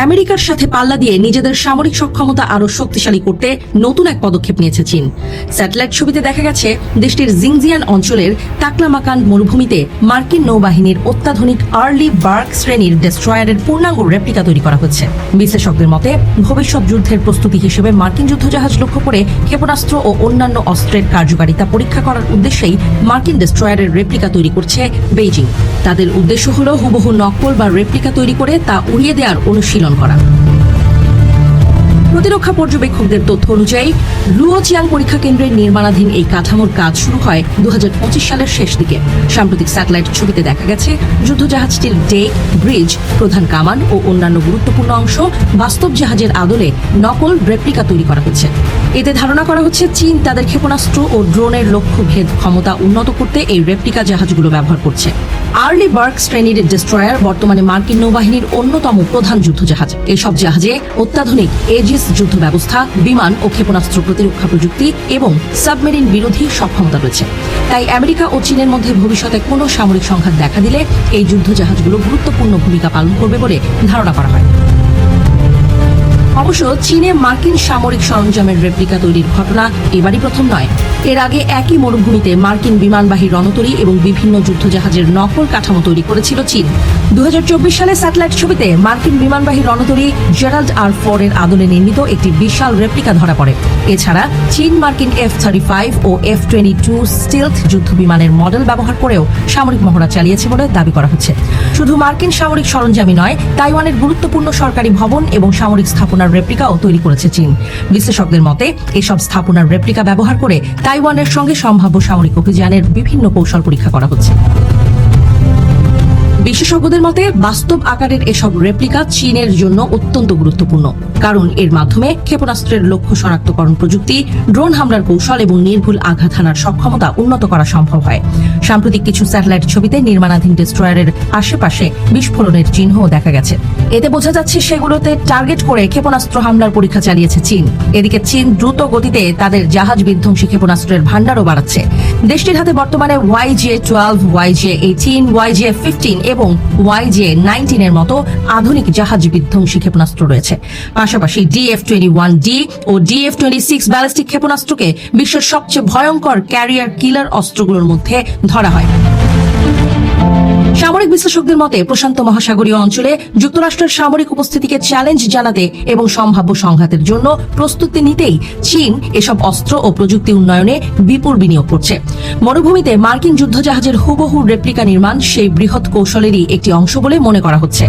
আমেরিকার সাথে পাল্লা দিয়ে নিজেদের সামরিক সক্ষমতা আরো শক্তিশালী করতে নতুন এক পদক্ষেপ নিয়েছে চীন। স্যাটেলাইট ছবিতে দেখা গেছে দেশটির জিংজিয়ান অঞ্চলের তাকলামাকান মরুভূমিতে মার্কিন নৌবাহিনীর অত্যাধুনিক আর্লি বার্ক শ্রেণীর ডেস্ট্রয়ারের পূর্ণাঙ্গ রেপ্লিকা তৈরি করা হচ্ছে। বিশ্লেষকদের মতে ভবিষ্যৎ যুদ্ধের প্রস্তুতি হিসেবে মার্কিন যুদ্ধজাহাজ লক্ষ্য করে ক্ষেপণাস্ত্র ও অন্যান্য অস্ত্রের কার্যকারিতা পরীক্ষা করার উদ্দেশ্যেই মার্কিন ডেস্ট্রয়ারের রেপ্লিকা তৈরি করছে বেইজিং। তাদের উদ্দেশ্য হল হুবহু নকল বা রেপ্লিকা তৈরি করে তা উড়িয়ে দেওয়ার অনুশীলন করা। প্রতিরক্ষা পর্যবেক্ষকদের তথ্য অনুযায়ী লুওচিয়াং পরীক্ষা কেন্দ্রের নির্মাণাধীন এই কাঠামোর কাজ শুরু হয় 2025 সালের শেষ দিকে। সাম্প্রতিক স্যাটেলাইট ছবিতে দেখা গেছে যুদ্ধজাহাজটির ডেক, ব্রিজ, প্রধান কামান ও অন্যান্য গুরুত্বপূর্ণ অংশ বাস্তব জাহাজের আদলে নকল রেপ্লিকা তৈরি করা হচ্ছে। এতে ধারণা করা হচ্ছে চীন তাদের ক্ষেপণাস্ত্র ও ড্রোনের লক্ষ্যভেদ ক্ষমতা উন্নত করতে এই রেপ্লিকা জাহাজগুলো ব্যবহার করছে। আর্লি বার্ক শ্রেণীর ডেস্ট্রয়ার বর্তমানে মার্কিন নৌবাহিনীর অন্যতম প্রধান যুদ্ধজাহাজ। এইসব জাহাজে অত্যাধুনিক এজিস যুদ্ধ ব্যবস্থা, বিমান ও ক্ষেপণাস্ত্র প্রতিরক্ষা প্রযুক্তি এবং সাবমেরিন বিরোধী সক্ষমতা রয়েছে। তাই আমেরিকা ও চীনের মধ্যে ভবিষ্যতে কোনো সামরিক সংঘাত দেখা দিলে এই যুদ্ধজাহাজগুলো গুরুত্বপূর্ণ ভূমিকা পালন করবে বলে ধারণা করা হয়। অবশ্য চীনে মার্কিন সামরিক সরঞ্জামের রেপ্লিকা তৈরির ঘটনা এবারই প্রথম নয়। এর আগে একই মরুভূমিতে মার্কিন বিমানবাহী রণতরী এবং বিভিন্ন যুদ্ধজাহাজের নকল কাঠামো তৈরি করেছিল চীন। 2024 সালে স্যাটেলাইট ছবিতে মার্কিন বিমানবাহী রণতরী জেরাল্ড R4 এর আদলে নির্মিত একটি বিশাল রেপ্লিকা ধরা পড়ে। এছাড়া চীন মার্কিন F-35 ও F-22 স্টিলথ যুদ্ধ বিমানের মডেল ব্যবহার করেও সামরিক মহড়া চালিয়েছে বলে দাবি করা হচ্ছে। শুধু মার্কিন সামরিক সরঞ্জামই নয়, তাইওয়ানের গুরুত্বপূর্ণ সরকারি ভবন এবং সামরিক স্থাপনার রেপ্লিকাও তৈরি করেছে চীন। বিশ্লেষকদের মতে এসব স্থাপনার রেপ্লিকা ব্যবহার করে তাইওয়ানের সঙ্গে সম্ভাব্য সামরিক অভিযানের বিভিন্ন কৌশল পরীক্ষা করা হচ্ছে। বিশেষজ্ঞদের মতে বাস্তব আকারের এসব রেপ্লিকা চীনের জন্য অত্যন্ত গুরুত্বপূর্ণ, কারণ এর মাধ্যমে ক্ষেপণাস্ত্রের লক্ষ্য শনাক্তকরণ প্রযুক্তি, ড্রোন হামলার কৌশল এবং নির্ভুল আঘাত হানার সক্ষমতা উন্নত করা সম্ভব হয়। সাম্প্রতিক কিছু স্যাটেলাইট ছবিতে নির্মাণাধীন ডেস্ট্রয়ারের আশেপাশে বিস্ফোরণের চিহ্নও দেখা গেছে। এতে বোঝা যাচ্ছে সেগুলোতে টার্গেট করে ক্ষেপণাস্ত্র হামলার পরীক্ষা চালিয়েছে চীন। এদিকে চীন দ্রুত গতিতে তাদের জাহাজ বিধ্বংসী ক্ষেপণাস্ত্রের ভান্ডারও বাড়াচ্ছে। দেশটির হাতে বর্তমানে YJ-12, YJ-18, YJ-15 এবং YJ-19 এর মতো আধুনিক জাহাজ বিধ্বংসী ক্ষেপণাস্ত্র রয়েছে। পাশাপাশি DF-21D ও DF-26 ব্যালিস্টিক ক্ষেপণাস্ত্রকে বিশ্বের সবচেয়ে ভয়ঙ্কর ক্যারিয়ার কিলার অস্ত্রগুলোর মধ্যে ধরা হয়। সামরিক বিশ্লেষকদের মতে প্রশান্ত মহাসাগরীয় অঞ্চলে যুক্তরাষ্ট্রের সামরিক উপস্থিতিকে চ্যালেঞ্জ জানাতে এবং সম্ভাব্য সংঘাতের জন্য প্রস্তুতি নিতেই চীন এসব অস্ত্র ও প্রযুক্তি উন্নয়নে বিপুল বিনিয়োগ করছে। মরুভূমিতে মার্কিন যুদ্ধজাহাজের হুবহু রেপ্লিকা নির্মাণ সেই বৃহৎ কৌশলেরই একটি অংশ বলে মনে করা হচ্ছে।